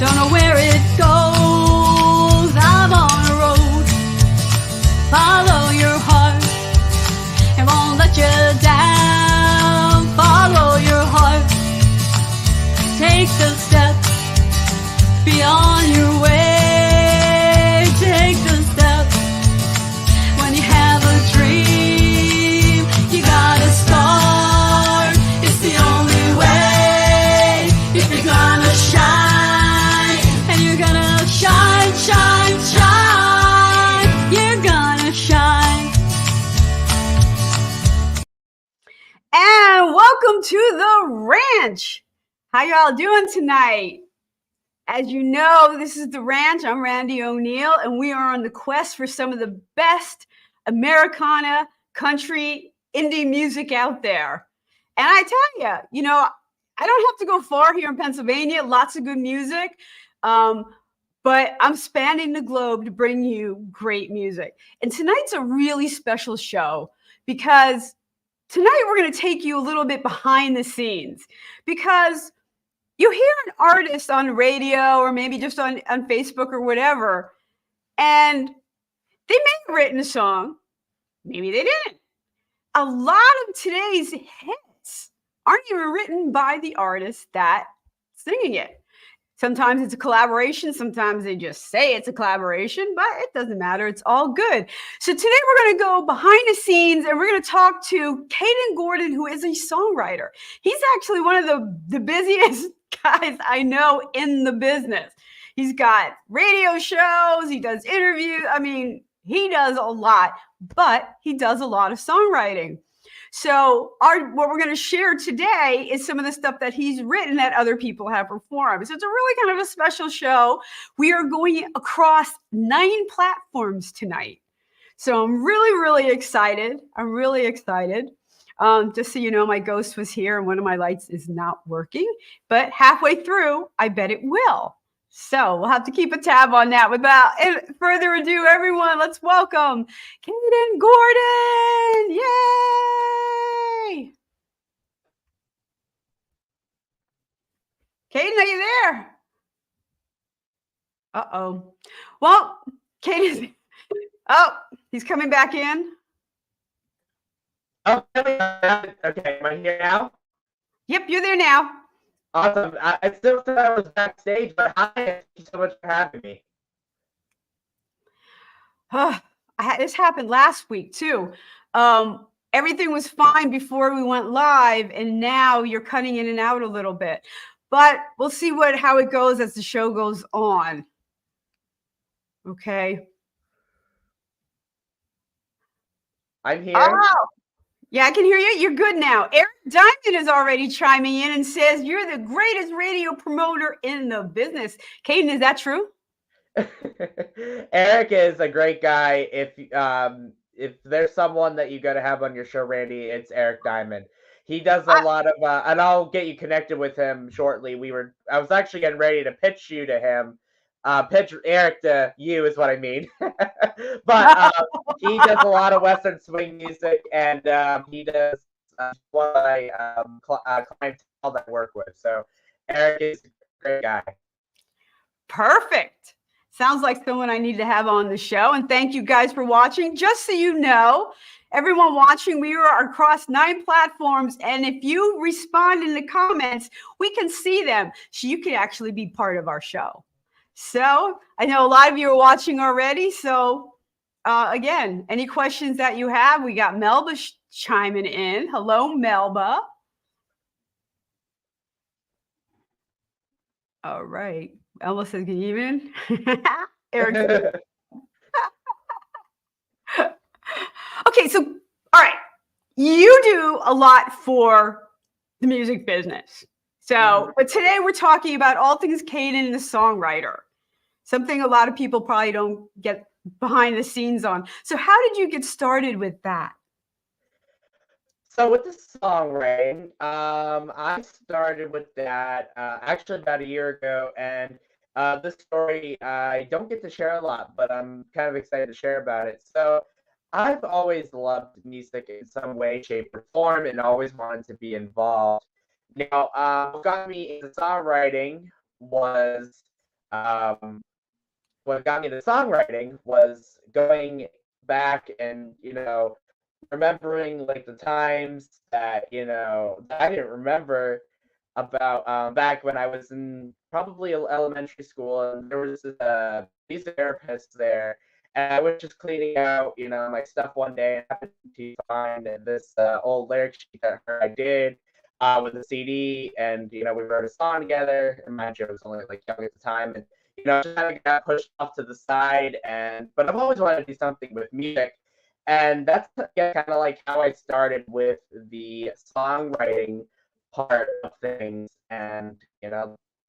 Don't know where it goes. I'm on a road. Follow your heart. It won't let you down. Follow your heart. Take the step beyond your way. Take the step. When you have a dream, you gotta start. It's the only way. If you're gonna shine, and you're gonna shine, shine, shine. You're gonna shine. And welcome to the ranch. How y'all doing tonight? As you know, this is the ranch. I'm Randie O'Neill, and we are on the quest for some of the best Americana, country, indie music out there. And I tell you, I don't have to go far here in Pennsylvania. Lots of good music. But I'm spanning the globe to bring you great music. And tonight's a really special show because tonight we're going to take you a little bit behind the scenes, because you hear an artist on radio or maybe just on Facebook or whatever, and they may have written a song. Maybe they didn't. A lot of today's hits aren't even written by the artist that's singing it. Sometimes it's a collaboration. Sometimes they just say it's a collaboration, but it doesn't matter. It's all good. So today we're going to go behind the scenes and we're going to talk to Kayden Gordon, who is a songwriter. He's actually one of the busiest guys I know in the business. He's got radio shows. He does interviews. I mean, he does a lot, but he does a lot of songwriting. So what we're going to share today is some of the stuff that he's written that other people have performed. So it's a really kind of a special show. We are going across 9 platforms tonight. So I'm really, really excited. I'm really excited. Just so you know, my ghost was here and one of my lights is not working, but halfway through, I bet it will. So we'll have to keep a tab on that. Without further ado, everyone, let's welcome Kayden Gordon. Yay! Kayden, are you there? Uh-oh. Well, Kayden, he's coming back in. Oh, okay. Am I here now? Yep, you're there now. Awesome. I still thought I was backstage, but hi, thank you so much for having me. This happened last week too. Everything was fine before we went live, and now you're cutting in and out a little bit. But we'll see how it goes as the show goes on. Okay. I'm here. Oh, yeah, I can hear you. You're good now. Eric Diamond is already chiming in and says you're the greatest radio promoter in the business. Kayden, is that true? Eric is a great guy. If there's someone that you got to have on your show, Randie, it's Eric Diamond. He does a lot of, and I'll get you connected with him shortly. I was actually getting ready to pitch you to him. Pitch Eric to you is what I mean. But he does a lot of Western swing music, and he does one of my clientele that I work with. So Eric is a great guy. Perfect. Sounds like someone I need to have on the show. And thank you guys for watching. Just so you know, everyone watching, we are across 9 platforms. And if you respond in the comments, we can see them. So you can actually be part of our show. So I know a lot of you are watching already. So again, any questions that you have, we got Melba chiming in. Hello, Melba. All right. Elma says, good evening. Eric says, okay, so, all right. You do a lot for the music business. So, but today we're talking about all things Kayden, the songwriter. Something a lot of people probably don't get behind the scenes on. So how did you get started with that? So with the songwriting, I started with that actually about a year ago, and this story I don't get to share a lot, but I'm kind of excited to share about it. So I've always loved music in some way, shape, or form, and always wanted to be involved. Now, what got me into songwriting was what got me into songwriting was going back and remembering like the times that that I didn't remember about back when I was in probably elementary school, and there was this music therapist there, and I was just cleaning out my stuff one day and happened to find this old lyric sheet that I did with a CD, and we wrote a song together. And mind you, I was only like young at the time, and just kind of got pushed off to the side. But I've always wanted to do something with music, and that's kind of like how I started with the songwriting part of things. And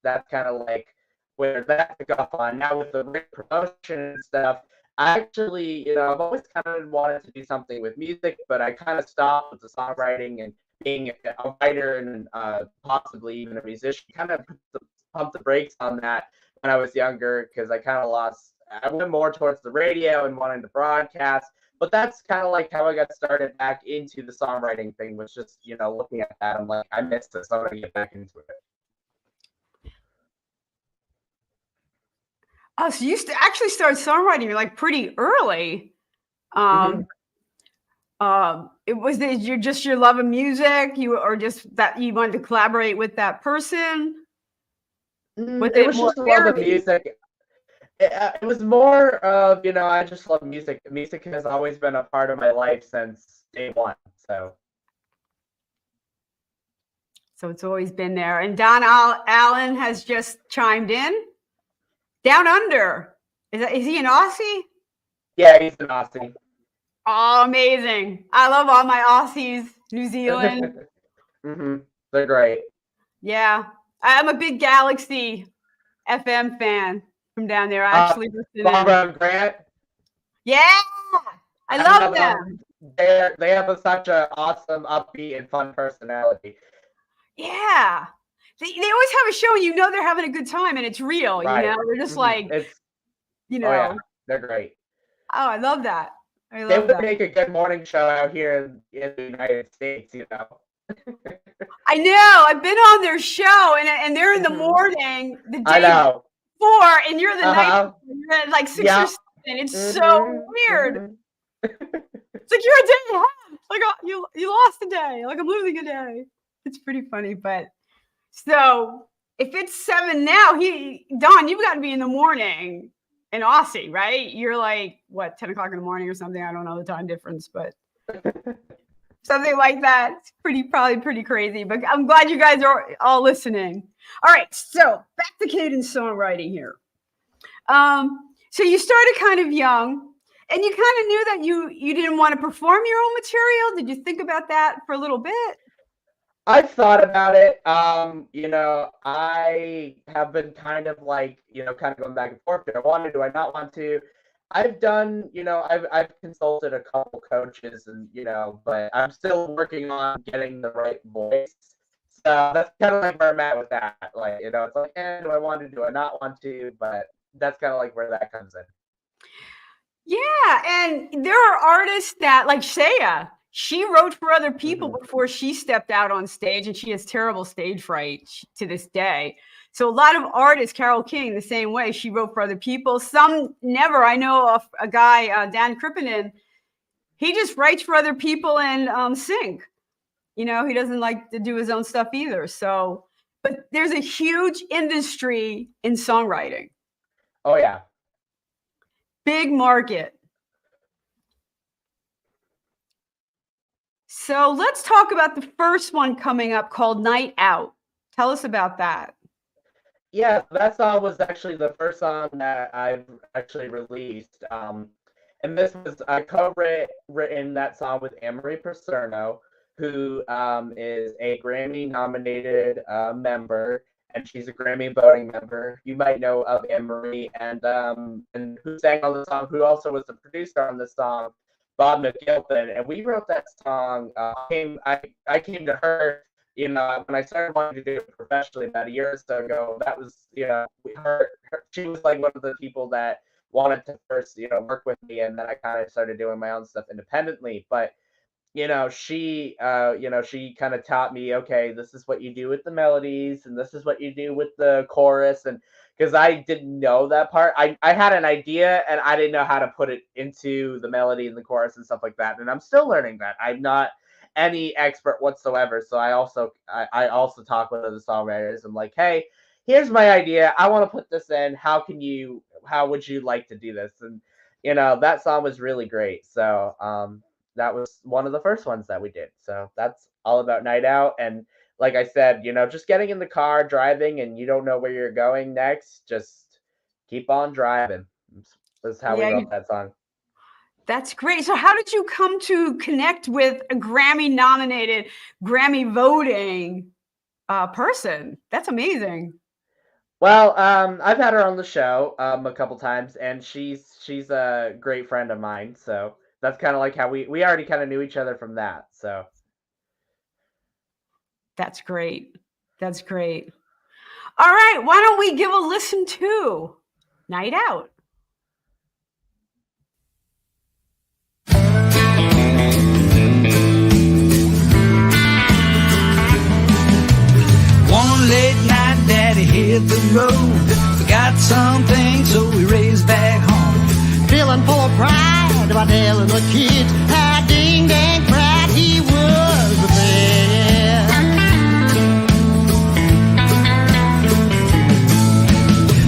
that's kind of like where that took off on. Now with the promotion and stuff, I actually I've always kind of wanted to do something with music, but I kind of stopped with the songwriting and being a writer and possibly even a musician. Kind of pumped the brakes on that when I was younger, because I went more towards the radio and wanting to broadcast. But that's kind of like how I got started back into the songwriting thing, was just looking at that, I'm like, I missed this, I want to get back into it. Oh, so you actually started songwriting like pretty early. It was your love of music, or just that you wanted to collaborate with that person? It was just love of music. It was more of I just love music. Music has always been a part of my life since day one. So it's always been there. And Don Allen has just chimed in. Down Under. Is he an Aussie? Yeah, he's an Aussie. Oh, amazing. I love all my Aussies. New Zealand. They're great. Yeah. I'm a big Galaxy FM fan from down there. I actually listened. Barbara and Grant. Yeah. I love them. They have such an awesome, upbeat, and fun personality. Yeah. They always have a show, and they're having a good time, and it's real. Right. They're just like, Oh yeah, they're great. Oh, I love that. They would make a good morning show out here in the United States, I know. I've been on their show, and they're in the morning, the day before, and you're the night before. You're at like 6 or 7. It's so weird. It's like you're a day ahead. Like, oh, you lost a day. Like, I'm losing a day. It's pretty funny, but so if it's 7 now, Don, you've got to be in the morning in Aussie, right? You're like, what, 10 o'clock in the morning or something? I don't know the time difference, but something like that. It's probably pretty crazy, but I'm glad you guys are all listening. All right, so back to Kayden's songwriting here. So you started kind of young, and you kind of knew that you didn't want to perform your own material. Did you think about that for a little bit? I've thought about it. I have been kind of like, kind of going back and forth. Do I want to? Do I not want to? I've done, I've consulted a couple coaches, and but I'm still working on getting the right voice. So that's kind of like where I'm at with that. Like, it's like, do I want to? Do I not want to? But that's kind of like where that comes in. Yeah, and there are artists that, like Shea, she wrote for other people before she stepped out on stage, and she has terrible stage fright to this day. So a lot of artists, Carole King, the same way, she wrote for other people. Some never. I know of a guy, Dan Krippinen, he just writes for other people and sing. He doesn't like to do his own stuff either. So, but there's a huge industry in songwriting. Oh, yeah. Big market. So let's talk about the first one coming up called Night Out. Tell us about that. Yeah, that song was actually the first song that I've actually released. And this was, I co-written that song with Anne-Marie Paserno, who is a Grammy-nominated member, and she's a Grammy voting member. You might know of Anne-Marie, and who sang on the song, who also was the producer on the song, Bob McGilpin. And we wrote that song. I came to her, when I started wanting to do it professionally about a year or so ago. That was, she was like one of the people that wanted to first, work with me, and then I kind of started doing my own stuff independently. But she she kind of taught me, okay, this is what you do with the melodies and this is what you do with the chorus. And because I didn't know that part, I had an idea and I didn't know how to put it into the melody and the chorus and stuff like that, and I'm still learning that. I'm not any expert whatsoever, so I also talk with other songwriters. I'm like, hey, here's my idea, I want to put this in, how would you like to do this? And that song was really great. So that was one of the first ones that we did. So that's all about Night Out. And like I said, just getting in the car, driving, and you don't know where you're going next, just keep on driving. That's how we wrote that song. That's great. So how did you come to connect with a Grammy-nominated, Grammy-voting person? That's amazing. Well, I've had her on the show a couple times, and she's a great friend of mine. So that's kind of like how we already kind of knew each other from that. So that's great. That's great. All right, why don't we give a listen to Night Out? One late night, Daddy hit the road. Forgot something, so we raced back home. Feeling full of pride about telling the kids how ding dang proud he was of them.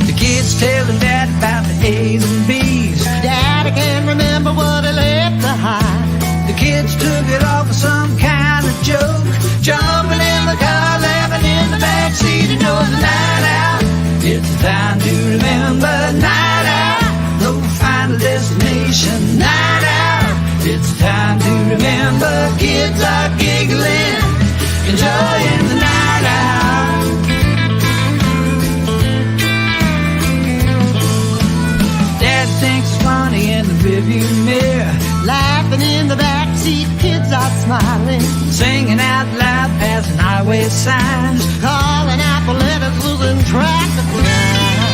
The kids telling Dad about the A's and B's. Daddy can't remember what he left behind. The kids took it off with some kind of joke, jumping in the car, laughing in the backseat. You know the night out, it's time to remember. Night out, no final destination. Night out, it's time to remember. Kids are giggling, enjoying the night out. Dad thinks it's funny in the rearview mirror, Laughing in the backseat, kids are smiling, singing out loud, passing highway signs, calling out for letters, losing track of time.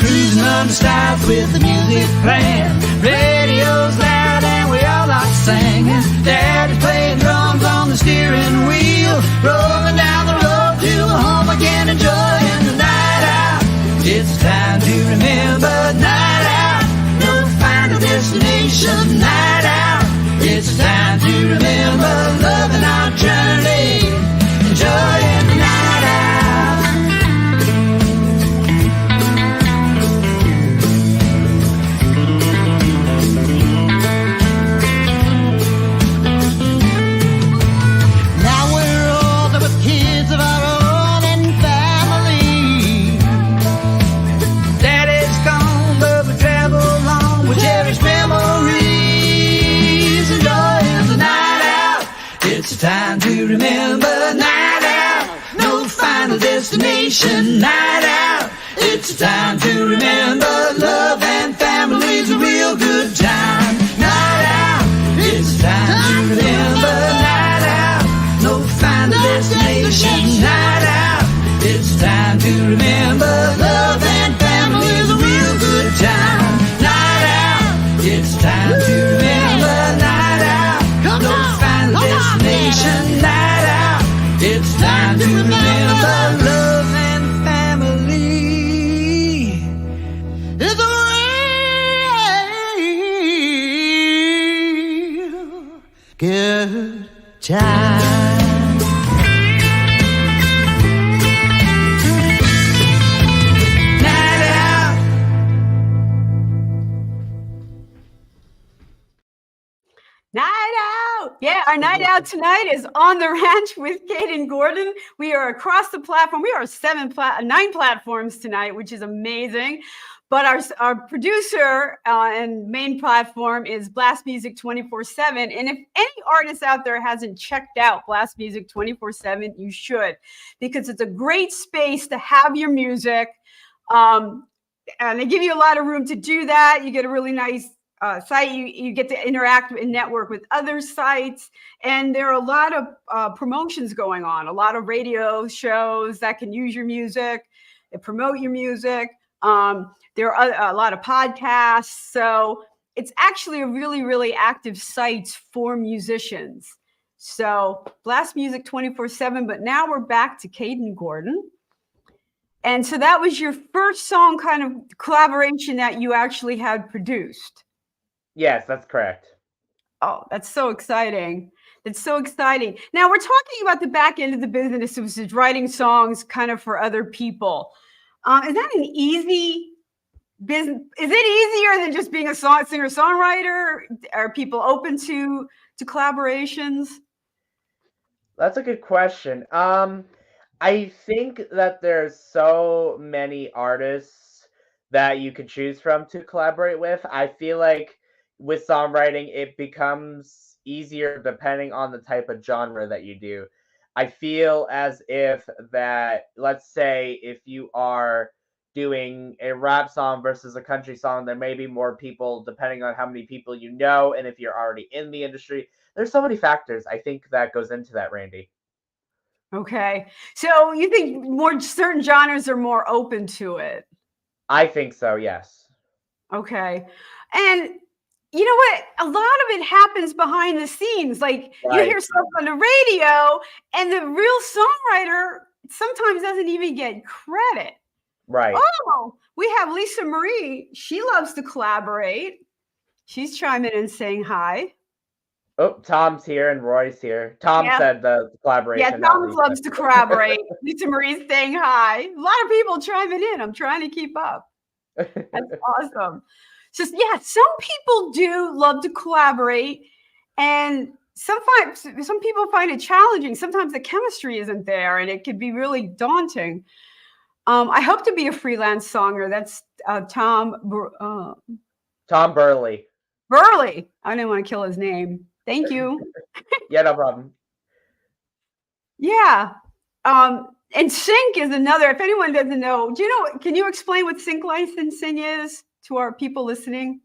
Cruising on the stars with the music playing, radio's loud and we all are singing. Daddy's playing drums on the steering wheel, rolling down the road to home again, enjoying the night out. It's time to remember. Night out, no final destination. Night out, it's time to remember. Loving our journey, enjoying the night out. Now we're older with kids of our own and family. Daddy's gone, but we travel along with cherished memories, enjoying the night out. It's time to remember. Night out, no final destination. Night out, it's time to remember. Love and family's a real good time. Night out, it's time to remember. Night out, no final destination. Night out, it's time to remember. Love and family's a real good time. Night out, it's time to remember. Night out, no final destination. Night out, it's time to remember. Love and family It's a real good time. night out. Night Out. Yeah, our Night Out tonight is on the ranch with Kayden Gordon. We are across the platform. We are 9 platforms tonight, which is amazing. But our producer and main platform is Blast Music 24/7. And if any artist out there hasn't checked out Blast Music 24/7, you should, because it's a great space to have your music. And they give you a lot of room to do that. You get a really nice site. You get to interact and network with other sites. And there are a lot of promotions going on, a lot of radio shows that can use your music, that promote your music. There are a lot of podcasts. So it's actually a really, really active site for musicians. So blast music 24/7. But now we're back to Kayden Gordon. And so that was your first song kind of collaboration that you actually had produced. Yes, that's correct. Oh, that's so exciting. That's so exciting. Now we're talking about the back end of the business, which is writing songs kind of for other people. Is that an easy business? Is it easier than just being a singer-songwriter? Are people open to collaborations? That's a good question. I think that there's so many artists that you could choose from to collaborate with. I feel like with songwriting, it becomes easier depending on the type of genre that you do. I feel as if that, let's say, if you are doing a rap song versus a country song, there may be more people depending on how many people you know, and if you're already in the industry. There's so many factors I think that goes into that, Randie. Okay. So you think more certain genres are more open to it? I think so, yes. Okay. And you know what? A lot of it happens behind the scenes. Like you hear Right. stuff on the radio, and the real songwriter sometimes doesn't even get credit. Right. Oh, we have Lisa Marie. She loves to collaborate. She's chiming in saying hi. Oh, Tom's here and Roy's here. Tom Yeah. said the Yeah, collaboration, not Thomas Lisa. loves to collaborate. Lisa Marie's saying hi. A lot of people chiming in. I'm trying to keep up. That's awesome. So yeah, some people do love to collaborate, and some people find it challenging. Sometimes the chemistry isn't there, and it could be really daunting. I hope to be a freelance songer. That's Tom Tom Burley. I didn't want to kill his name. Thank you. Yeah, no problem. Yeah. And sync is another. If anyone doesn't know, can you explain what sync licensing is to our people listening?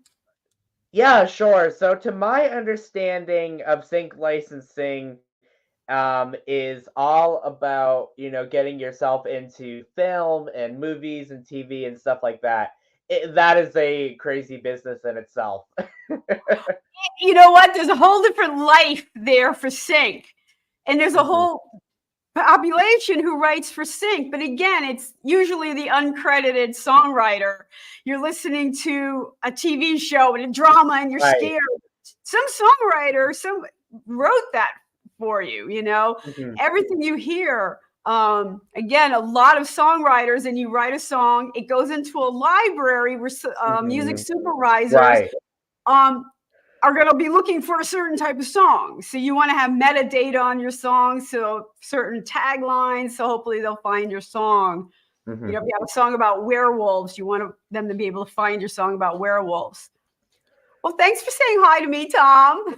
Yeah, sure. So to my understanding of sync licensing, is all about, getting yourself into film and movies and TV and stuff like that. That is a crazy business in itself. You know what? There's a whole different life there for sync. And there's a whole population who writes for sync. But again, it's usually the uncredited songwriter. You're listening to a TV show and a drama and you're Right. scared. Some songwriter wrote that for you, everything you hear. Again, a lot of songwriters, and you write a song, it goes into a library where music supervisors Right. are going to be looking for a certain type of song. So you want to have metadata on your song, so certain taglines, so hopefully they'll find your song. If you have a song about werewolves, you want them to be able to find your song about werewolves. Well, thanks for saying hi to me, Tom.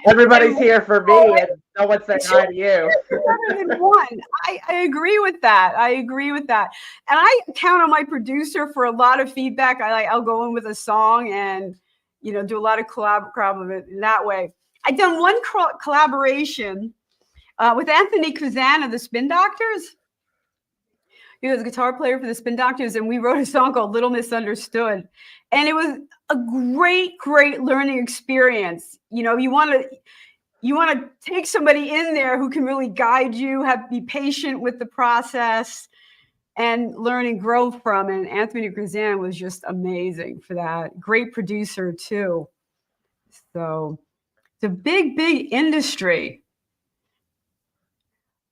Everybody's here for me, and no one's saying hi to you. Better than one. I agree with that. And I count on my producer for a lot of feedback. I'll go in with a song and do a lot of collaboration in that way. I've done one collaboration with Anthony Kazan of the Spin Doctors. He was a guitar player for the Spin Doctors, and we wrote a song called Little Misunderstood. And it was a great, great learning experience. You want to take somebody in there who can really guide you, be patient with the process, and learn and grow from it. And Anthony Kazan was just amazing for that. Great producer too. So it's a big, big industry.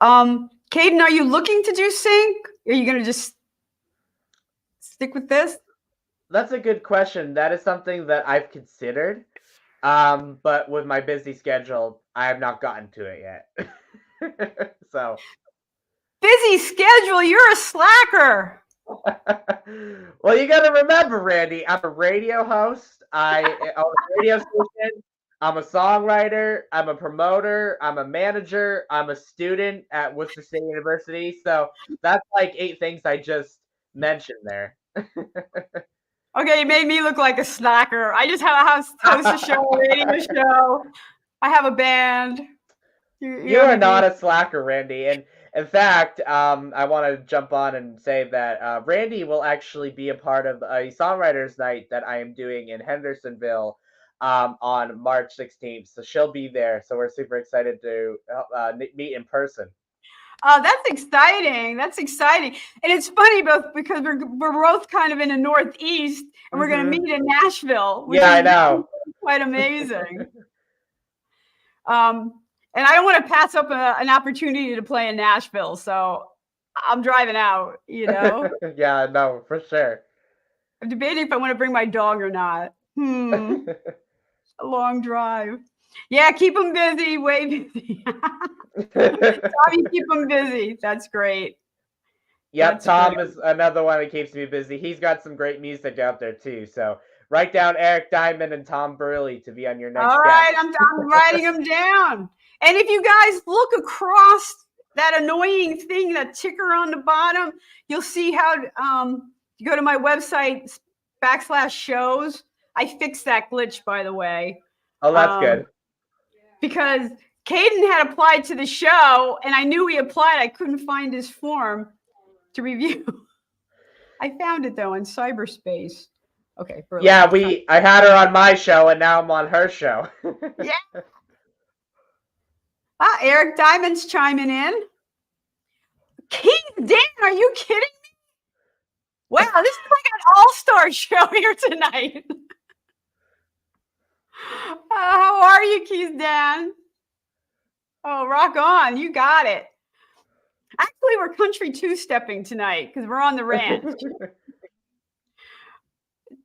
Kayden, are you looking to do sync? Are you going to just stick with this? That's a good question. That is something that I've considered. But with my busy schedule, I have not gotten to it yet. So busy schedule, you're a slacker. Well, you got to remember, Randie, I'm a radio host. I own a radio station. I'm a songwriter. I'm a promoter. I'm a manager. I'm a student at Worcester State University. So that's like 8 things I just mentioned there. Okay, you made me look like a slacker. I just have a host a show, a radio show. I have a band. You are not a slacker, Randie. In fact, I want to jump on and say that Randie will actually be a part of a songwriters night that I am doing in Hendersonville on March 16th. So she'll be there. So we're super excited to meet in person. Oh, that's exciting. That's exciting. And it's funny because we're both kind of in the Northeast and we're going to meet in Nashville. Which Yeah, is I know. quite amazing. And I don't want to pass up an opportunity to play in Nashville. So I'm driving out, you know. Yeah, no, for sure. I'm debating if I want to bring my dog or not. A long drive. Yeah, keep them busy, way busy. Tommy, keep them busy. That's great. Yep, That's Tom great. is another one that keeps me busy. He's got some great music out there too. So write down Eric Diamond and Tom Burley to be on your next All guest. right, I'm writing them down. And if you guys look across that annoying thing, that ticker on the bottom, you'll see how you go to my website /shows. I fixed that glitch, by the way. Oh, that's good. Because Kayden had applied to the show, and I knew he applied. I couldn't find his form to review. I found it though in cyberspace. Okay. Burley. Yeah, I had her on my show, and now I'm on her show. Yeah. Eric Diamond's chiming in. Kayden, are you kidding me? Wow, this is like an all-star show here tonight. How are you, Keith Dan? Oh, rock on. You got it. Actually, we're country two-stepping tonight because we're on the ranch.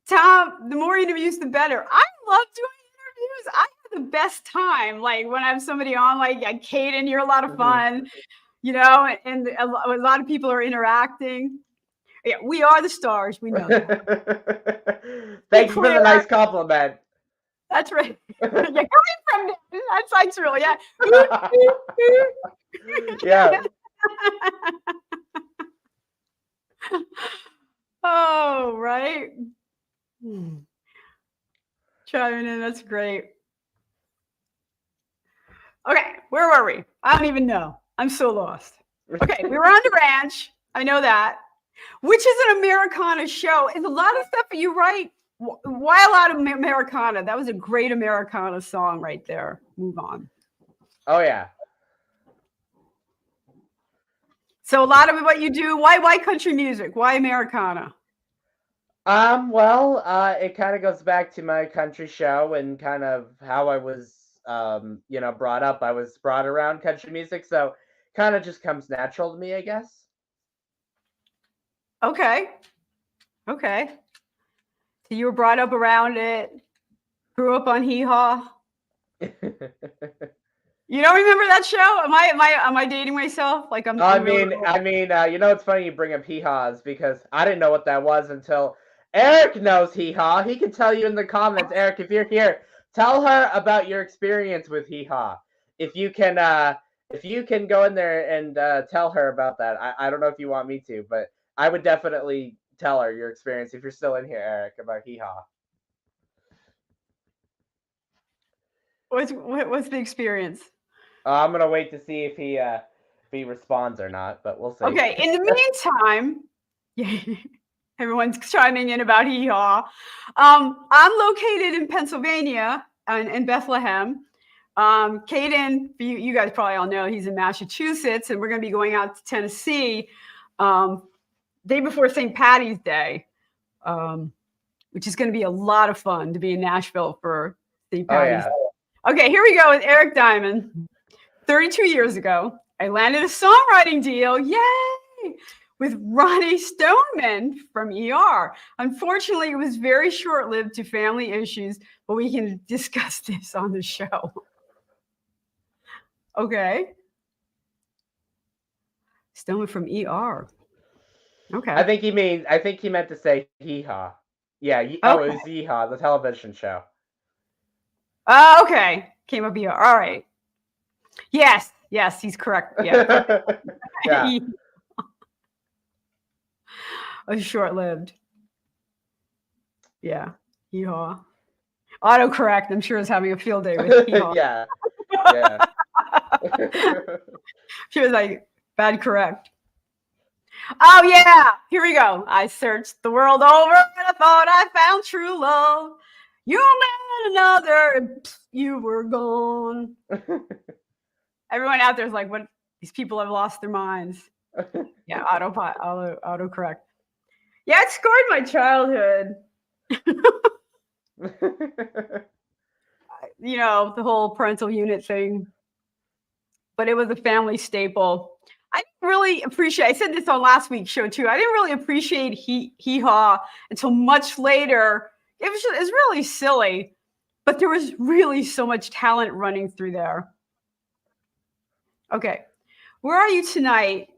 Tom, the more interviews, the better. I love doing interviews. I have the best time. Like when I have somebody on, like Kayden, you're a lot of fun, you know, and a lot of people are interacting. Yeah, we are the stars. We know that. Thanks for the nice compliment. That's right. You're coming from that's like real, yeah. Yeah. Oh, right. Chiming in, that's great. Okay, where were we? I don't even know. I'm so lost. Okay, we were on the ranch. I know that. Which is an Americana show. And a lot of stuff you write. Why a lot of Americana? That was a great Americana song right there. Move on. Oh, yeah. So a lot of what you do, why country music? Why Americana? Well, it kind of goes back to my country show and kind of how I was, brought up. I was brought around country music, so kind of just comes natural to me, I guess. Okay. So you were brought up around it, grew up on Hee Haw. You don't remember that show? Am I dating myself? Like I'm. It's funny you bring up Hee Haws because I didn't know what that was until Eric knows Hee Haw. He can tell you in the comments, Eric, if you're here, tell her about your experience with Hee Haw. If you can go in there and tell her about that. I don't know if you want me to, but I would definitely tell her your experience if you're still in here, Eric, about Hee Haw. What's the experience? I'm gonna wait to see if he responds or not, but we'll see. Okay. In the meantime, everyone's chiming in about Hee Haw. I'm located in Pennsylvania and in Bethlehem. Kayden, you guys probably all know he's in Massachusetts, and we're going to be going out to Tennessee day before St. Patty's Day, which is going to be a lot of fun to be in Nashville for St. Patty's Day. Okay, here we go with Eric Diamond. 32 years ago, I landed a songwriting deal, yay, with Ronnie Stoneman from ER. Unfortunately, it was very short-lived to family issues, but we can discuss this on the show. Okay. Stoneman from ER. Okay. I think he meant to say Hee Haw. Yeah. Okay. Oh, it was Hee Haw, the television show. Oh, okay. Came up ER. All right. Yes, he's correct. Yeah. Yeah. It was short-lived. Yeah. Hee Haw. Autocorrect, I'm sure, is having a field day with Hee Haw. Yeah. She was like, Bad correct. Oh, yeah. Here we go. I searched the world over and I thought I found true love. You met another and pff, you were gone. Everyone out there is like, what? These people have lost their minds. Yeah, autocorrect. Yeah, it scarred my childhood. You know, the whole parental unit thing. But it was a family staple. I didn't really appreciate, I said this on last week's show too, I didn't really appreciate hee-haw until much later. It was really silly, but there was really so much talent running through there. Okay, where are you tonight?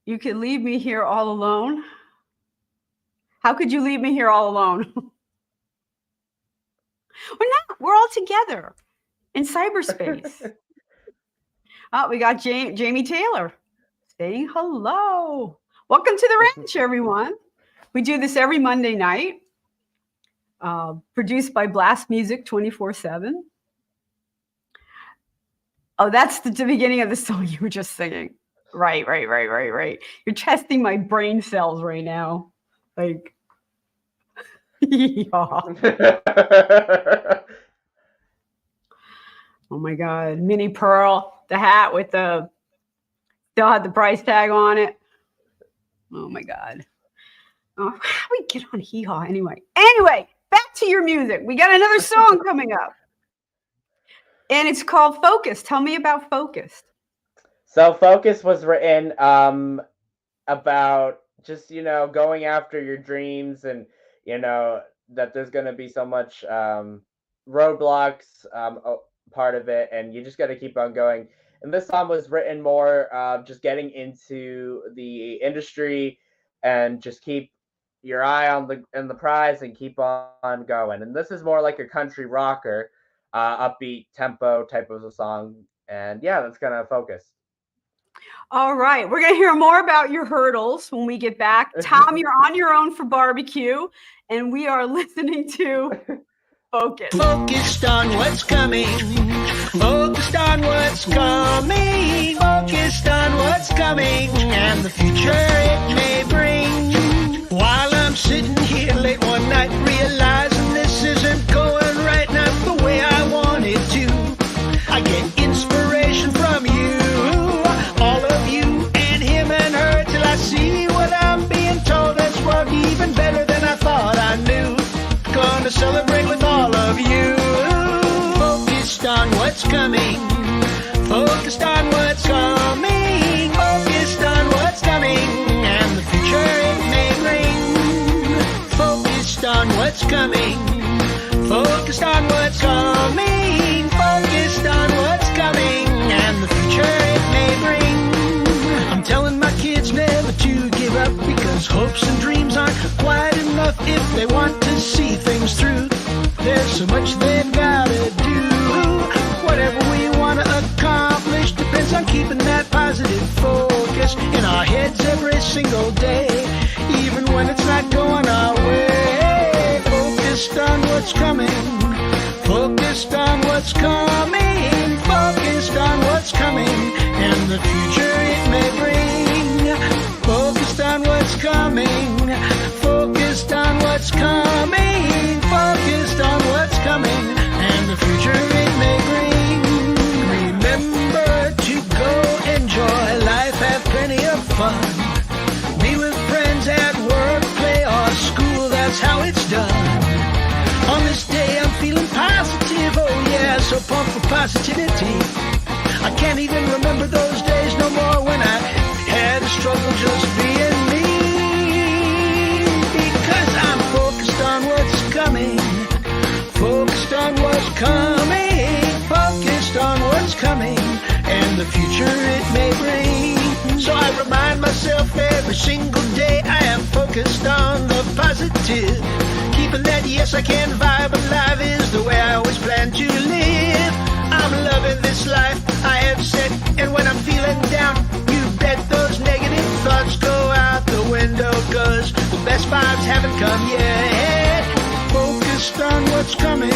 You could leave me here all alone. How could you leave me here all alone? We're not, we're all together in cyberspace. Oh, we got Jamie Taylor saying hello. Welcome to the ranch, everyone. We do this every Monday night, produced by Blast Music 24/7. Oh, that's the beginning of the song you were just singing. Right. You're testing my brain cells right now. Like, yeah. Oh my God. Mini Pearl, the hat with the, still had the price tag on it. Oh my God. Oh, how do we get on hee-haw anyway? Anyway, back to your music. We got another song coming up. And it's called Focus. Tell me about Focus. So Focus was written about just, you know, going after your dreams and, you know, that there's going to be so much roadblocks part of it, and you just got to keep on going. And this song was written more just getting into the industry and just keep your eye on the prize and keep on going. And this is more like a country rocker, upbeat tempo type of a song. And yeah, that's kind of Focus. All right. We're going to hear more about your hurdles when we get back. Tom, you're on your own for barbecue, and we are listening to Focus. Focused on what's coming. Focused on what's coming. Focused on what's coming and the future it may bring. While I'm sitting here late one night realizing this isn't going right, not the way I want it to. I get inspiration from you, all of you and him and her, till I see what I'm being told that's worked even better than I thought I knew. Gonna celebrate with all of you. Focused on what's coming. Focused on what's coming. Focused on what's coming and the future it may bring. Focused on what's coming. Focused on what's coming. Focused on what's coming and the future it may bring. I'm telling my kids never to give up, because hopes and dreams aren't quite enough if they want to see things through. There's so much they've gotta do. Whatever we want to accomplish depends on keeping that positive focus in our heads every single day, even when it's not going our way. Focused on what's coming. Focused on what's coming. Focused on what's coming and the future it may bring. Focused on what's coming. Focused on what's coming. Focused on what's coming and the future it may bring. Remember to go enjoy life, have plenty of fun. Be with friends at work, play or school, that's how it's done. On this day I'm feeling positive, oh yeah, so pumped for positivity. I can't even remember those days no more when I had to struggle just being me. Because I'm focused on what's coming. Focused on what's coming. Focused on what's coming and the future it may bring. So I remind myself every single day I am focused on the positive. Keeping that yes I can vibe alive is the way I always plan to live. I'm loving this life I have set, and when I'm feeling down, you bet those negative thoughts go out the window, cause the best vibes haven't come yet. Focused on what's coming.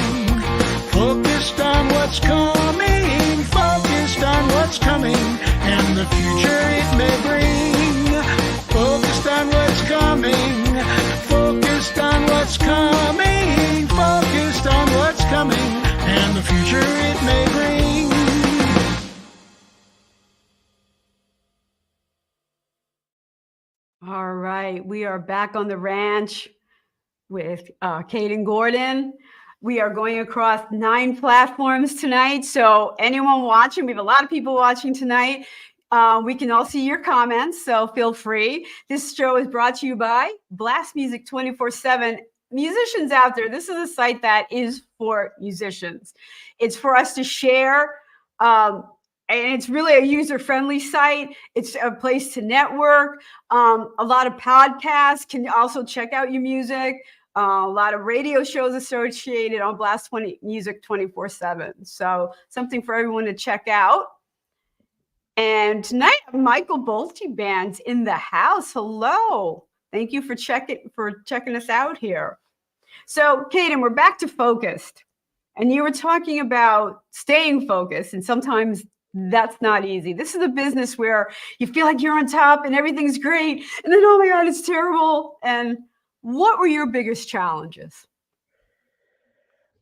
Focused on what's coming. Focused on what's coming and future it may bring. Focused on what's coming, focused on what's coming, focused on what's coming, and the future it may bring. All right, we are back on the ranch with Kayden Gordon. We are going across 9 platforms tonight. So anyone watching, we have a lot of people watching tonight. We can all see your comments, so feel free. This show is brought to you by Blast Music 24/7. Musicians out there, this is a site that is for musicians. It's for us to share. And it's really a user-friendly site. It's a place to network. A lot of podcasts can also check out your music. A lot of radio shows associated on Blast Music 24/7. So something for everyone to check out. And tonight, Michael Bolte Band's in the house. Hello. Thank you for checking us out here. So, Kayden, we're back to focused. And you were talking about staying focused, and sometimes that's not easy. This is a business where you feel like you're on top and everything's great, and then, oh my God, it's terrible. And what were your biggest challenges?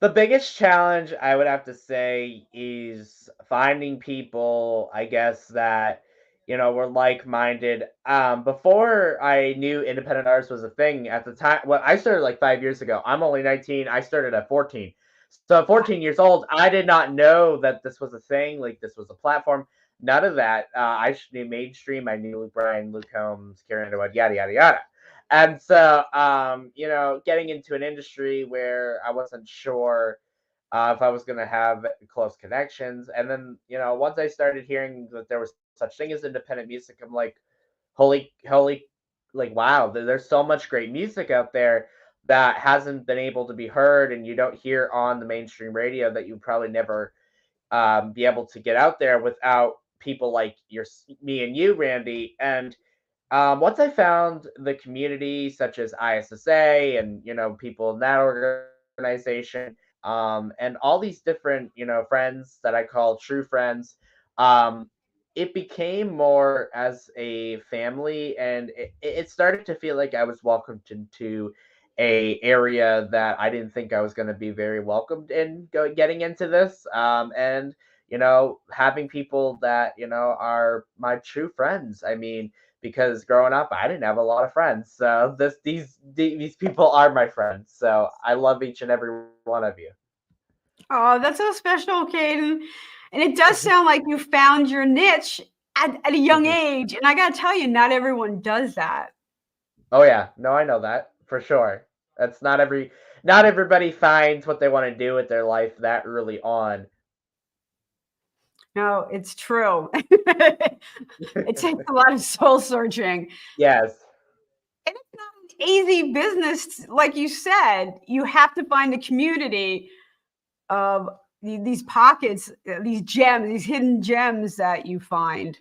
The biggest challenge I would have to say is finding people, I guess, that, were like-minded. Before I knew independent artists was a thing at the time, well, I started like 5 years ago. I'm only 19. I started at 14. So at 14 years old, I did not know that this was a thing, like this was a platform. None of that. I knew mainstream. I knew Luke Bryan, Luke Combs, Carrie Underwood, yada, yada, yada. And so, getting into an industry where I wasn't sure if I was going to have close connections. And then, once I started hearing that there was such thing as independent music, I'm like, holy, like, wow, there's so much great music out there that hasn't been able to be heard and you don't hear on the mainstream radio, that you probably never be able to get out there without people like me and you, Randie. And once I found the community such as ISSA and, people in that organization, and all these different, friends that I call true friends, it became more as a family, and it started to feel like I was welcomed into a area that I didn't think I was going to be very welcomed in getting into this. And, having people that, are my true friends. I mean, because growing up, I didn't have a lot of friends. So these people are my friends. So I love each and every one of you. Oh, that's so special, Kayden. And it does sound like you found your niche at a young age. And I got to tell you, not everyone does that. Oh yeah, no, I know that for sure. That's not everybody finds what they want to do with their life that early on. No, it's true. It takes a lot of soul searching. Yes. And it's not an easy business. Like you said, you have to find a community of these pockets, these gems, these hidden gems that you find.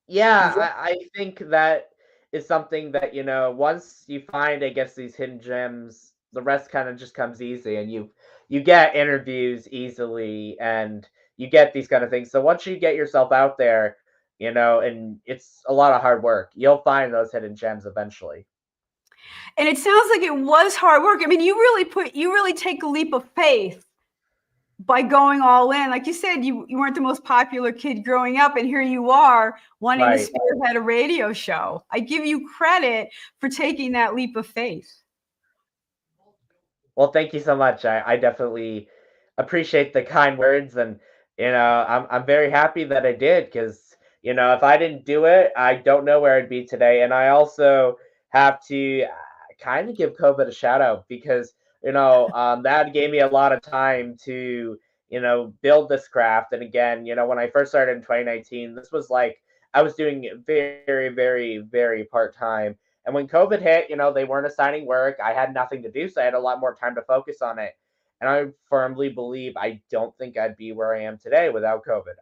Yeah, I think that is something that, once you find, I guess, these hidden gems, the rest kind of just comes easy, and you get interviews easily, and you get these kind of things. So once you get yourself out there, and it's a lot of hard work, you'll find those hidden gems eventually. And it sounds like it was hard work. I mean, you really take a leap of faith by going all in. Like you said, you weren't the most popular kid growing up, and here you are wanting to spearhead a radio show. I give you credit for taking that leap of faith. Well, thank you so much. I definitely appreciate the kind words, and I'm very happy that I did, because if I didn't do it, I don't know where I'd be today. And I also have to kind of give COVID a shout out, because that gave me a lot of time to build this craft. And again, when I first started in 2019, this was like I was doing it very, very, very part-time. And when COVID hit, they weren't assigning work. I had nothing to do, so I had a lot more time to focus on it. And I firmly believe I don't think I'd be where I am today without COVID.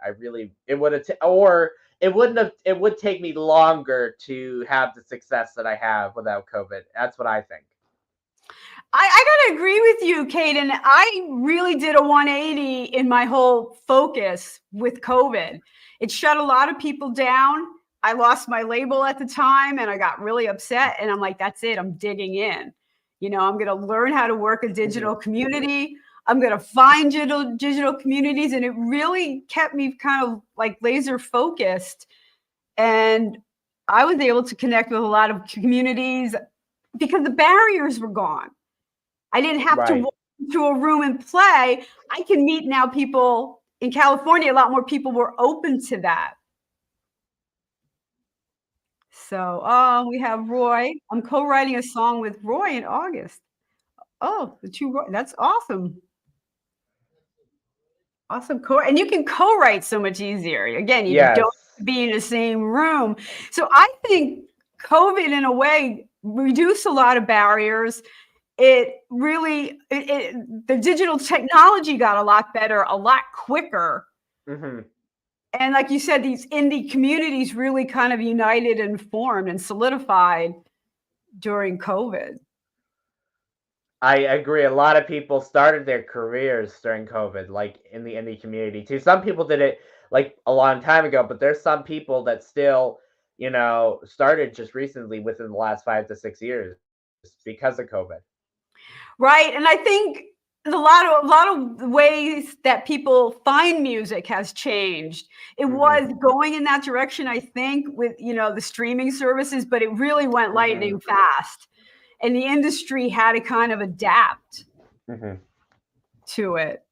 It would take me longer to have the success that I have without COVID. That's what I think. I got to agree with you, Kayden. I really did a 180 in my whole focus with COVID. it shut a lot of people down. I lost my label at the time and I got really upset. And I'm like, that's it. I'm digging in. You know, I'm going to learn how to work a digital community. I'm going to find digital communities. And it really kept me kind of like laser focused. And I was able to connect with a lot of communities because the barriers were gone. I didn't have to walk into a room and play. I can meet now people in California. A lot more people were open to that. So we have Roy. I'm co-writing a song with Roy in August. Oh, the two Roy. That's awesome. Awesome. And you can co-write so much easier. Again, you don't have to be in the same room. So I think COVID, in a way, reduced a lot of barriers. It really, the digital technology got a lot better, a lot quicker. And like you said, these indie communities really kind of united and formed and solidified during COVID. I agree. A lot of people started their careers during COVID, like in the indie community too. Some people did it like a long time ago, but there's some people that still, you know, started just recently within the last 5 to 6 years because of COVID. Right. And I think a lot of ways that people find music has changed. It was going in that direction, I think, with, you know, the streaming services, but it really went lightning fast. And the industry had to kind of adapt to it.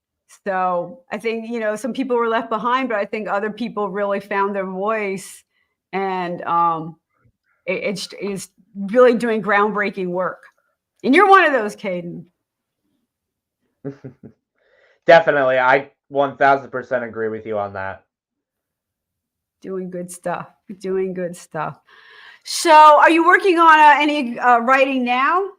So I think, you know, some people were left behind, but I think other people really found their voice. And it's really doing groundbreaking work. And you're one of those, Kayden. Definitely. I 1000% agree with you on that. Doing good stuff. Doing good stuff. So are you working on any writing now?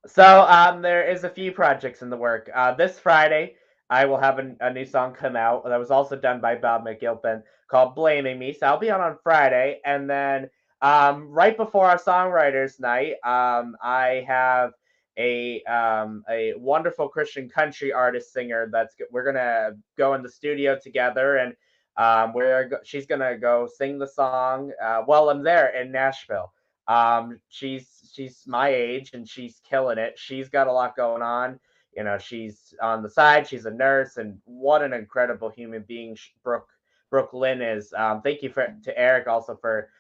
So there is a few projects in the work. This Friday, I will have a new song come out that was also done by Bob McGilpin called Blaming Me. So I'll be on Friday. And then right before our songwriters night, I have a wonderful Christian country artist singer we're gonna go in the studio together, and she's gonna go sing the song while I'm there in Nashville. She's my age and she's killing it. She's got a lot going on. You know, she's on the side. She's a nurse, and what an incredible human being Brooke Lynn is. Thank you to Eric also for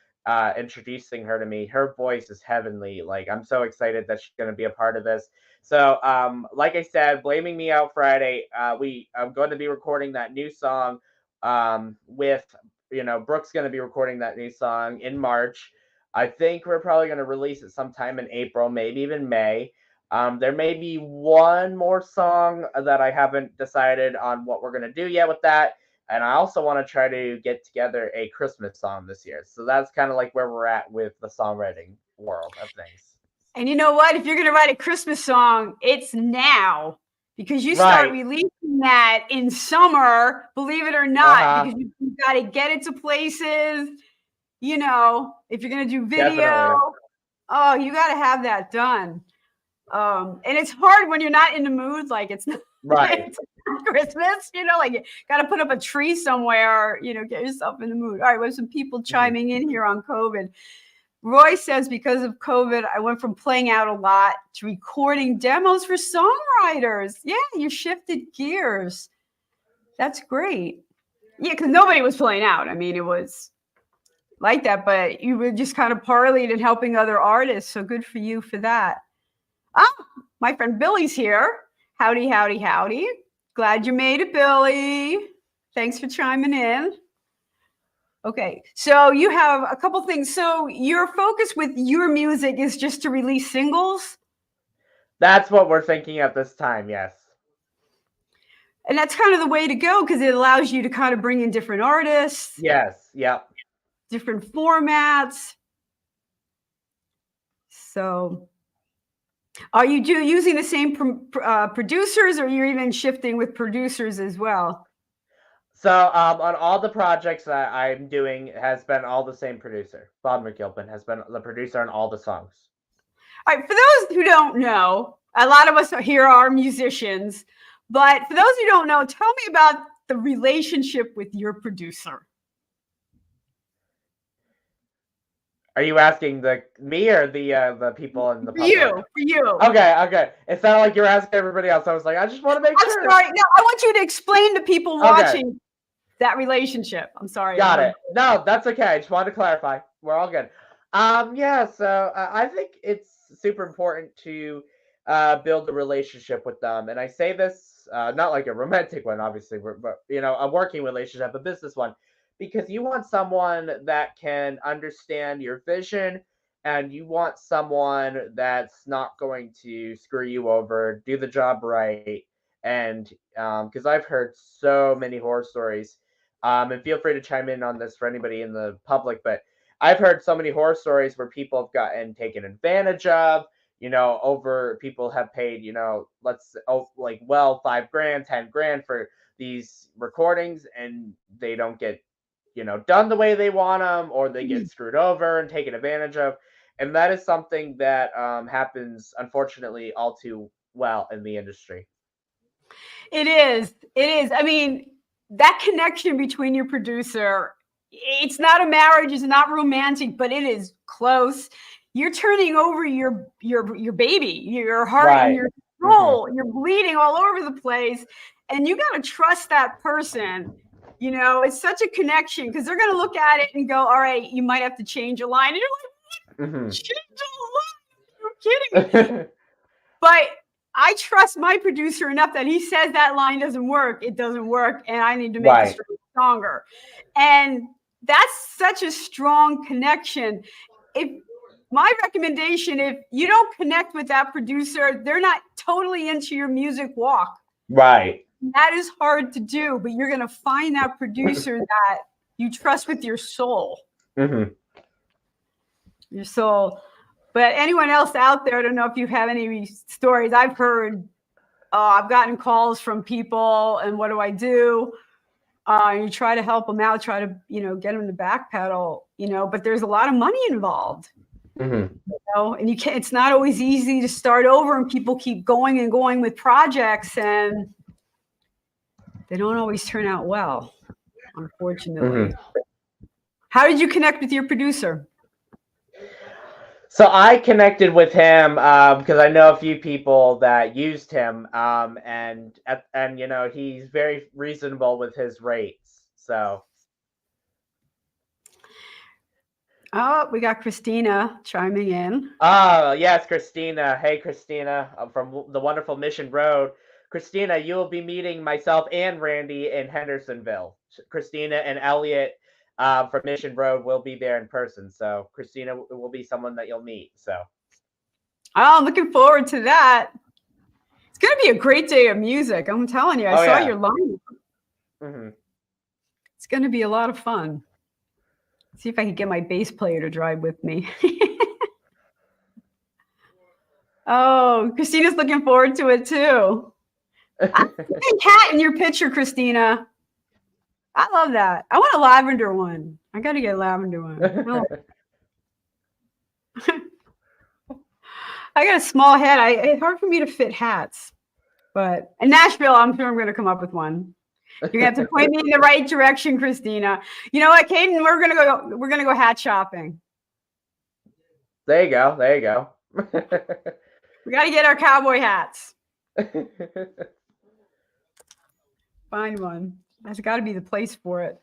introducing her to me. Her voice is heavenly. Like, I'm so excited that she's going to be a part of this. So like I said, Blaming Me out Friday. I'm going to be recording that new song with, you know, Brooke's going to be recording that new song in March. I think we're probably going to release it sometime in April, maybe even May. There may be one more song that I haven't decided on what we're going to do yet with that. And I also want to try to get together a Christmas song this year. So that's kind of like where we're at with the songwriting world of things. And you know what? If you're going to write a Christmas song, it's now, because you start releasing that in summer, believe it or not, because you've got to get it to places. You know, if you're going to do video, you got to have that done. And it's hard when you're not in the mood, like it's not it's not Christmas, you know, like you got to put up a tree somewhere, you know, get yourself in the mood. All right, we have some people chiming in here on COVID. Roy says, because of COVID, I went from playing out a lot to recording demos for songwriters. Yeah, you shifted gears. That's great. Yeah, because nobody was playing out. I mean, it was like that, but you were just kind of parlayed and helping other artists. So good for you for that. My friend Billy's here. Howdy, howdy, howdy. Glad you made it, Billy. Thanks for chiming in. Okay, so you have a couple things. So your focus with your music is just to release singles? That's what we're thinking at this time, yes. And that's kind of the way to go, because it allows you to kind of bring in different artists. Yes, yep. Different formats. So are you using the same producers, or you're even shifting with producers as well? So on all the projects that I'm doing has been all the same producer. Bob McGilpin has been the producer on all the songs. All right, for those who don't know, a lot of us here are musicians, but for those who don't know, tell me about the relationship with your producer? Are you asking me or the people in the public? For you. Okay. It sounded like you were asking everybody else. I was like, I just want to make sure. I'm sorry. No, I want you to explain to people watching that relationship. I'm sorry. Got it. No, that's okay. I just wanted to clarify. We're all good. Yeah. So I think it's super important to build a relationship with them, and I say this not like a romantic one, obviously, but a working relationship, a business one, because you want someone that can understand your vision, and you want someone that's not going to screw you over, do the job right, and because I've heard so many horror stories. And feel free to chime in on this for anybody in the public, but I've heard so many horror stories where people have gotten taken advantage of, over people have paid, like 5 grand, 10 grand for these recordings, and they don't get, done the way they want them, or they get screwed over and taken advantage of. And that is something that happens, unfortunately, all too well in the industry. It is. I mean, that connection between your producer, it's not a marriage, it's not romantic, but it is close. You're turning over your baby, your heart and your soul. You're bleeding all over the place, and you got to trust that person. It's such a connection, because they're going to look at it and go, all right, you might have to change a line. And you're like, what? Change a line? You're kidding me. But I trust my producer enough that he says that line doesn't work, it doesn't work, and I need to make it stronger. And that's such a strong connection. My recommendation, if you don't connect with that producer, they're not totally into your music walk. Right. That is hard to do, but you're going to find that producer that you trust with your soul. Mm-hmm. Your soul. But anyone else out there, I don't know if you have any stories. I've heard, I've gotten calls from people, and what do I do? You try to help them out, try to, get them to backpedal, but there's a lot of money involved. Mm-hmm. And you can't, it's not always easy to start over, and people keep going and going with projects, and they don't always turn out well, unfortunately. Mm-hmm. How did you connect with your producer? So I connected with him because I know a few people that used him, and he's very reasonable with his rates. So. Oh, we got Christina chiming in. Oh, yes, Christina. Hey, Christina, from the wonderful Mission Road. Christina, you will be meeting myself and Randie in Hendersonville. Christina and Elliot from Mission Road will be there in person. So Christina will be someone that you'll meet. So. Oh, I'm looking forward to that. It's going to be a great day of music. I'm telling you. I saw your lineup. Mm-hmm. It's going to be a lot of fun. See if I can get my bass player to drive with me. Oh, Christina's looking forward to it too. I see a cat in your picture, Christina. I love that. I want a lavender one. I got to get a lavender one. Oh. I got a small head. It's hard for me to fit hats. But in Nashville, I'm sure I'm going to come up with one. You're gonna have to point me in the right direction, Christina. You know what, Kayden? We're gonna go hat shopping. There you go. We gotta get our cowboy hats. Find one. That's gotta be the place for it.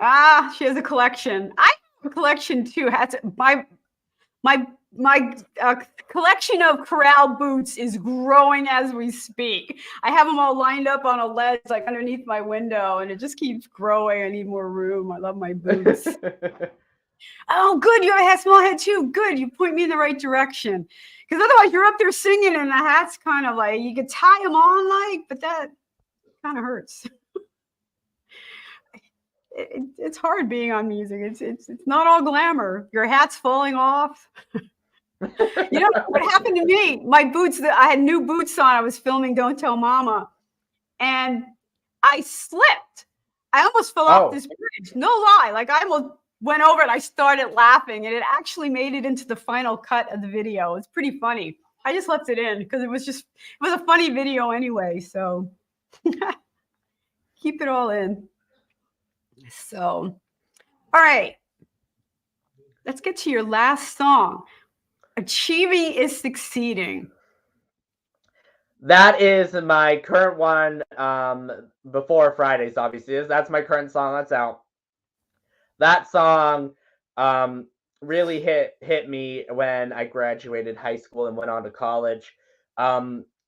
Ah, she has a collection. I have a collection too. Hats. My collection of corral boots is growing as we speak. I have them all lined up on a ledge, like underneath my window, and it just keeps growing. I need more room. I love my boots. Oh, good. You have a small head too. Good. You point me in the right direction. Because otherwise you're up there singing and the hat's kind of like, you could tie them on but that kind of hurts. It's hard being on music. It's not all glamour. Your hat's falling off. You know what happened to me? My boots, I had new boots on. I was filming Don't Tell Mama, and I slipped. I almost fell off this bridge. No lie. Like I almost went over and I started laughing, and it actually made it into the final cut of the video. It's pretty funny. I just left it in because it was a funny video anyway. So Keep it all in. So, all right. Let's get to your last song. Achieving is Succeeding. That is my current one. Before Fridays, obviously, that's my current song that's out. That song really hit me when I graduated high school and went on to college.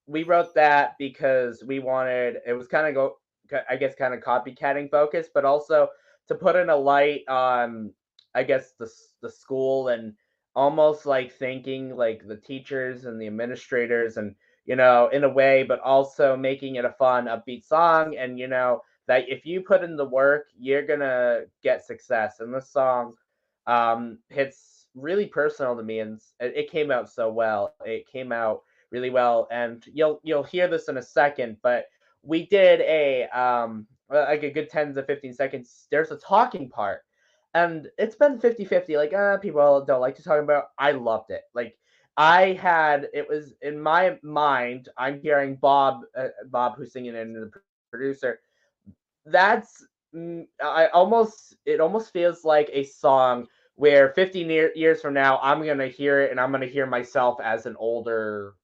We wrote that because we wanted, it was kind of kind of copycatting focus, but also to put in a light on, I guess, the school, and almost like thanking like the teachers and the administrators, and in a way, but also making it a fun, upbeat song, and that if you put in the work, you're gonna get success. And this song hits really personal to me, and it came out so well. It came out really well, and you'll hear this in a second, but we did a like a good 10 to 15 seconds. There's a talking part, and it's been 50-50. Like, people don't like to talk about. I loved it. Like, it was in my mind. I'm hearing Bob who's singing it, and the producer. It almost feels like a song where 15 years from now, I'm going to hear it, and I'm going to hear myself as an older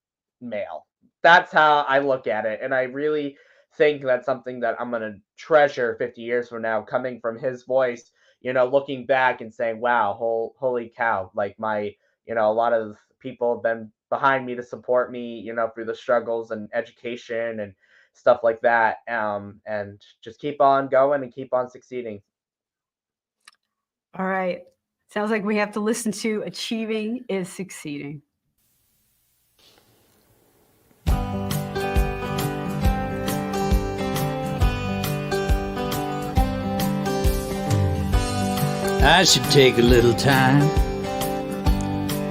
male. That's how I look at it. And I really think that's something that I'm going to treasure 50 years from now, coming from his voice, looking back and saying, wow, holy cow. Like, a lot of people have been behind me to support me, through the struggles and education and stuff like that. And just keep on going and keep on succeeding. All right. Sounds like we have to listen to Achieving is Succeeding. I should take a little time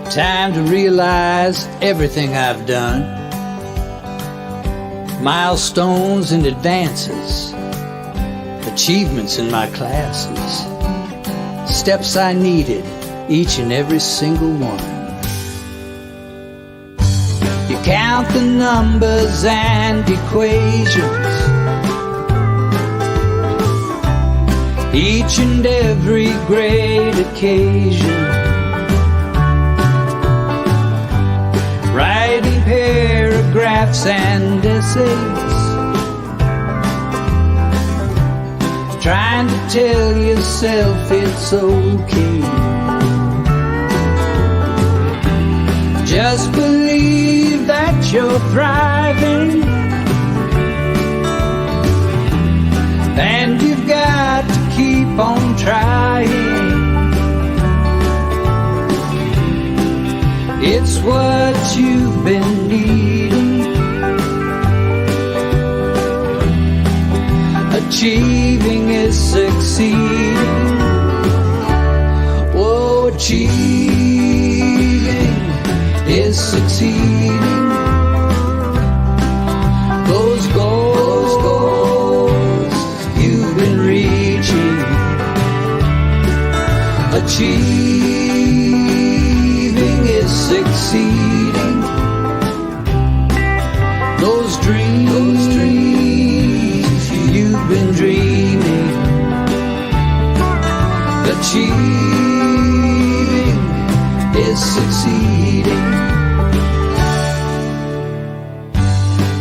to realize everything I've done. Milestones and advances, achievements in my classes, steps I needed, each and every single one. You count the numbers and equations, each and every great occasion, writing paragraphs and essays, trying to tell yourself it's okay. Just believe that you're thriving, and you've got to keep on trying. It's what you've been needing. Achieving is succeeding. Oh, achieving is succeeding. Those goals you've been reaching. Achieving is succeeding. Those dreams you've been dreaming. Achieving is succeeding.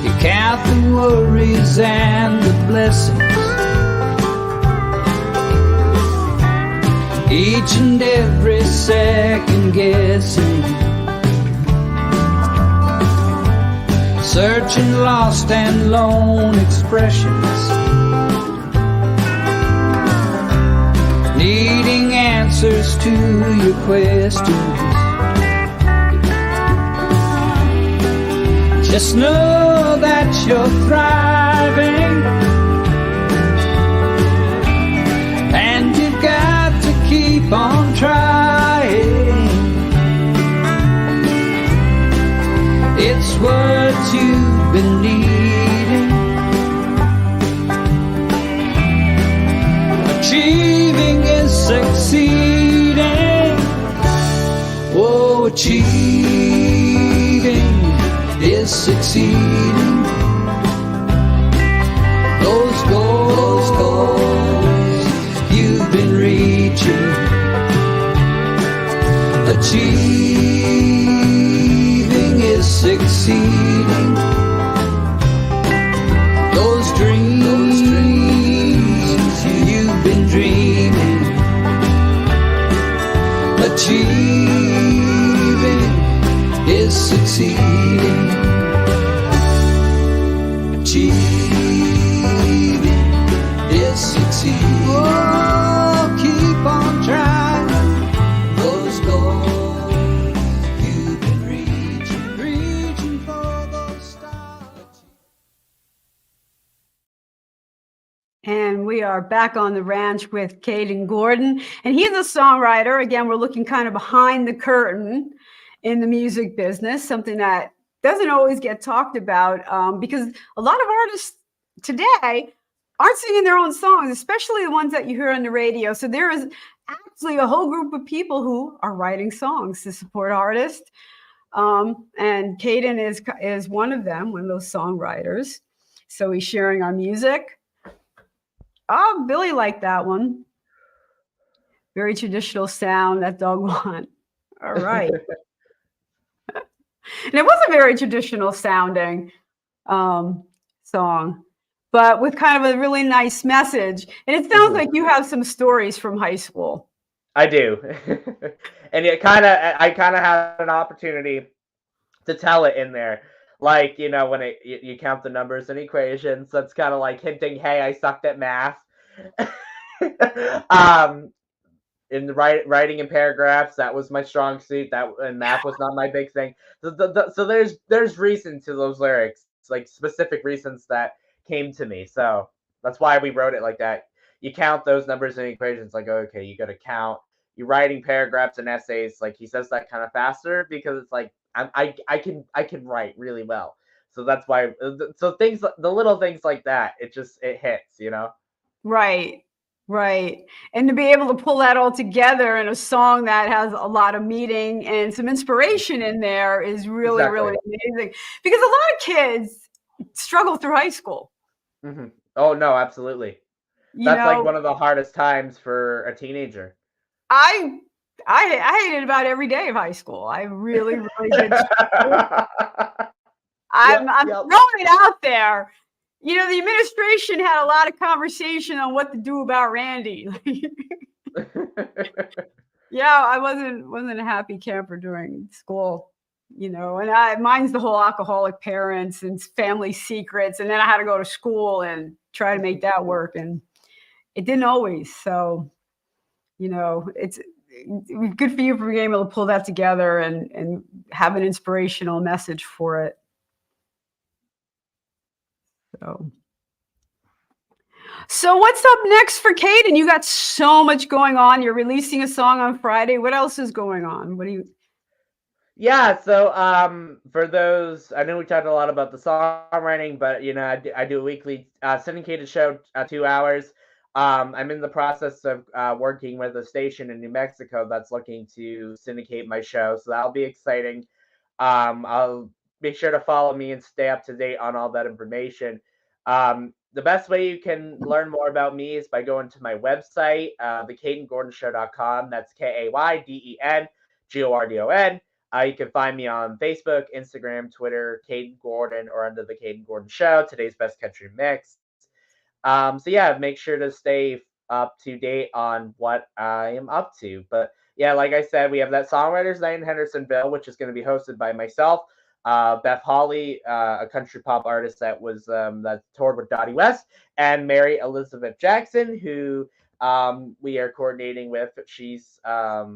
You count the worries and the blessings, each and every second guessing, searching lost and lone expressions, needing answers to your questions. Just know that you're thriving, and you've got to keep on trying. It's what you've been needing. Achieving is succeeding. Oh, achieving is succeeding. achieving is succeed. Oh, keep on trying those goals you've been reaching for those stars. And we are back on the ranch with Kayden Gordon, and he's a songwriter. Again, we're looking kind of behind the curtain in the music business, something that doesn't always get talked about because a lot of artists today aren't singing their own songs, especially the ones that you hear on the radio. So there is actually a whole group of people who are writing songs to support artists. And Kayden is one of them, one of those songwriters. So he's sharing our music. Oh, Billy liked that one. Very traditional sound, that dog want. All right. And it was a very traditional sounding song, but with kind of a really nice message. And it sounds like you have some stories from high school. I do. And I kind of had an opportunity to tell it in there. Like, you know, when you count the numbers and equations, that's kind of like hinting, hey, I sucked at math. In the writing in paragraphs, that was my strong suit. And math was not my big thing. So there's reason to those lyrics, like specific reasons that came to me. So that's why we wrote it like that. You count those numbers and equations, like, okay, you got to count. You're writing paragraphs and essays, like he says that kind of faster because it's like I can write really well. So that's why. So things, the little things like that, it hits, you know. Right. Right. And to be able to pull that all together in a song that has a lot of meaning and some inspiration in there is really, really amazing. Because a lot of kids struggle through high school. Mm-hmm. Oh, no, absolutely. That's like one of the hardest times for a teenager. I hated about every day of high school. I really, really did. I'm throwing it out there. You know, the administration had a lot of conversation on what to do about Randie. Yeah, I wasn't a happy camper during school, you know, and mine's the whole alcoholic parents and family secrets. And then I had to go to school and try to make that work. And it didn't always. So, you know, it's good for you for being able to pull that together and have an inspirational message for it. So what's up next for Kayden? You got so much going on. You're releasing a song on Friday. What else is going on? What do you? Yeah, so for those, I know we talked a lot about the songwriting, but you know, I do a weekly syndicated show, 2 hours. I'm in the process of working with a station in New Mexico that's looking to syndicate my show, so that'll be exciting. I'll make sure to follow me and stay up to date on all that information. The best way you can learn more about me is by going to my website, theKaydengordonshow.com. That's KaydenGordon. You can find me on Facebook, Instagram, Twitter, Kayden Gordon, or under the Kayden Gordon Show, today's best country mix. So yeah, make sure to stay up to date on what I am up to. But yeah, like I said, we have that Songwriters Night in Hendersonville, which is going to be hosted by myself, Beth Hawley, a country pop artist that toured with Dottie West, and Mary Elizabeth Jackson, who we are coordinating with. She's a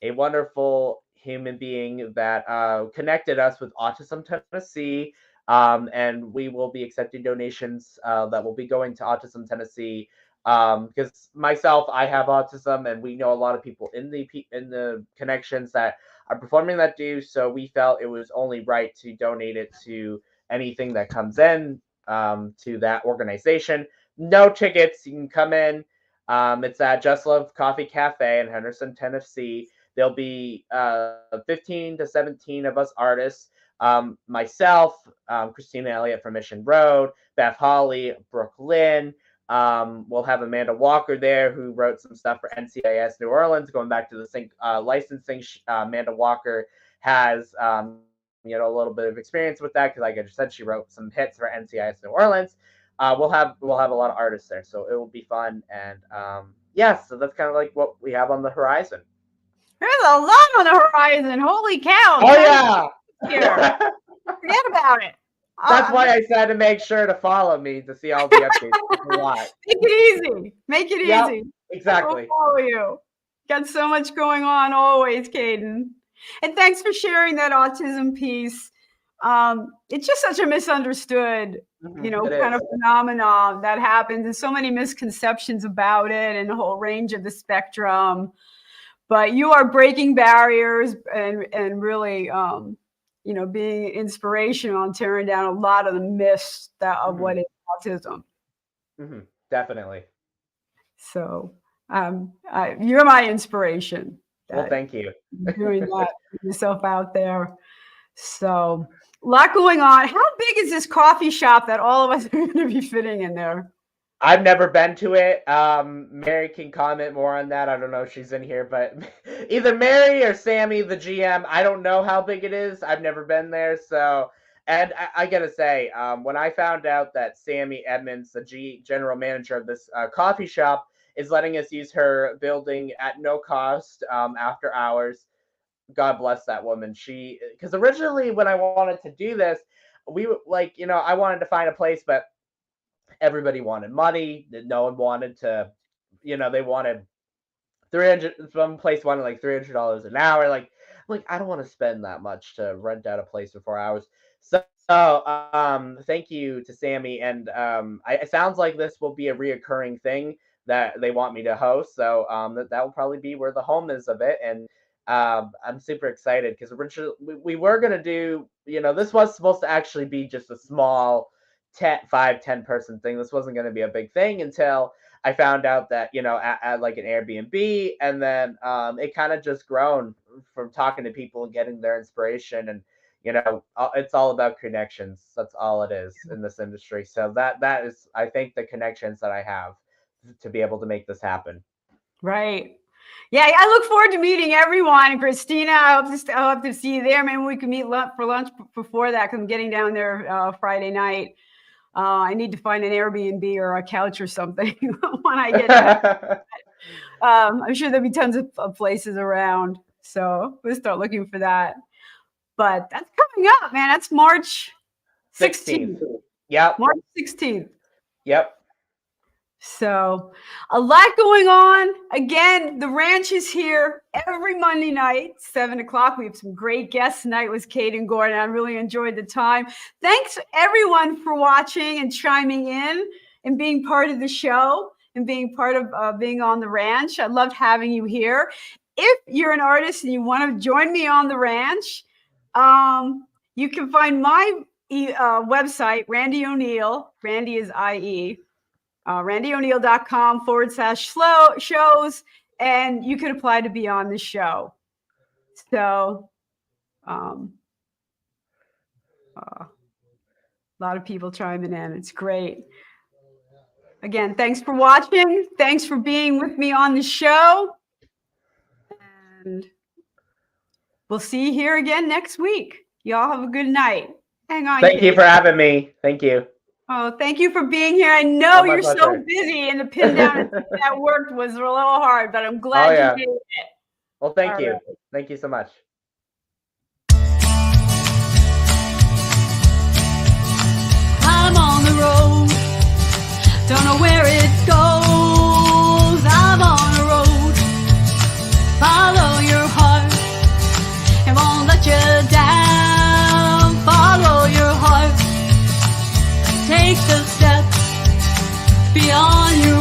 wonderful human being that connected us with Autism Tennessee, and we will be accepting donations that will be going to Autism Tennessee. Because myself, I have autism, and we know a lot of people in the connections that are performing that do. So we felt it was only right to donate it to anything that comes in to that organization. No tickets, you can come in. It's at Just Love Coffee Cafe in Henderson, Tennessee. There'll be 15 to 17 of us artists. Myself, Christina Elliott from Mission Road, Beth Hawley, Brooke Lynn. We'll have Amanda Walker there, who wrote some stuff for NCIS New Orleans. Going back to the licensing, Amanda Walker has a little bit of experience with that because, like I just said, she wrote some hits for NCIS New Orleans. We'll have a lot of artists there, so it will be fun. And so that's kind of like what we have on the horizon. There's a lot on the horizon. Holy cow! Oh yeah. Here. Forget about it. That's why I said to make sure to follow me to see all the updates. It's a lot. Make it easy. Make it Yep, easy. exactly. I'll follow you. Got so much going on always, Kayden. And thanks for sharing that autism piece. It's just such a misunderstood, kind of phenomenon that happens, and so many misconceptions about it and the whole range of the spectrum. But you are breaking barriers and really, being inspirational and tearing down a lot of the myths of what is autism. Definitely. So you're my inspiration. Well, thank you. Doing that, yourself out there. So a lot going on. How big is this coffee shop that all of us are going to be fitting in there? I've never been to it. Mary can comment more on that. I don't know if she's in here, but either Mary or Sammy, the GM, I don't know how big it is. I've never been there. So, and I gotta say, when I found out that Sammy Edmonds, the general manager of this coffee shop, is letting us use her building at no cost after hours, God bless that woman. Because originally when I wanted to do this, we were like, I wanted to find a place, but everybody wanted money. No one wanted to, they wanted 300. Some place wanted like $300 an hour. Like I don't want to spend that much to rent out a place for 4 hours. So thank you to Sammy. And it sounds like this will be a reoccurring thing that they want me to host. So that will probably be where the home is of it. And I'm super excited because originally we were going to do, this was supposed to actually be just a small 5-10 person thing. This wasn't going to be a big thing until I found out that, at like an Airbnb, and then it kind of just grown from talking to people and getting their inspiration. And, it's all about connections. That's all it is in this industry. So that is, I think, the connections that I have to be able to make this happen. Right. Yeah, I look forward to meeting everyone. And Christina, I hope to see you there. Maybe we can meet for lunch before that, because I'm getting down there Friday night. I need to find an Airbnb or a couch or something when I get there. I'm sure there'll be tons of places around. So we'll start looking for that. But that's coming up, man. That's March 16th. Yep. March 16th. Yep. So a lot going on. Again, the ranch is here every Monday night, 7:00. We have some great guests tonight with Kayden Gordon. I really enjoyed the time. Thanks everyone for watching and chiming in and being part of the show and being part of being on the ranch. I loved having you here. If you're an artist and you want to join me on the ranch, you can find my website, Randie O'Neill. Randie is IE. RandieO'Neill.com/shows, and you can apply to be on the show. So, a lot of people chiming in. It's great. Again, thanks for watching. Thanks for being with me on the show. And we'll see you here again next week. Y'all have a good night. Hang on. Thank you for having me. Thank you. Oh, thank you for being here. I know you're so busy, and the pin down that worked was a little hard, but I'm glad you did it. Well, thank you. Right. Thank you so much. I'm on the road, don't know where it goes. I'm on the road, follow your heart, it won't let you down. Follow your heart, take the steps beyond your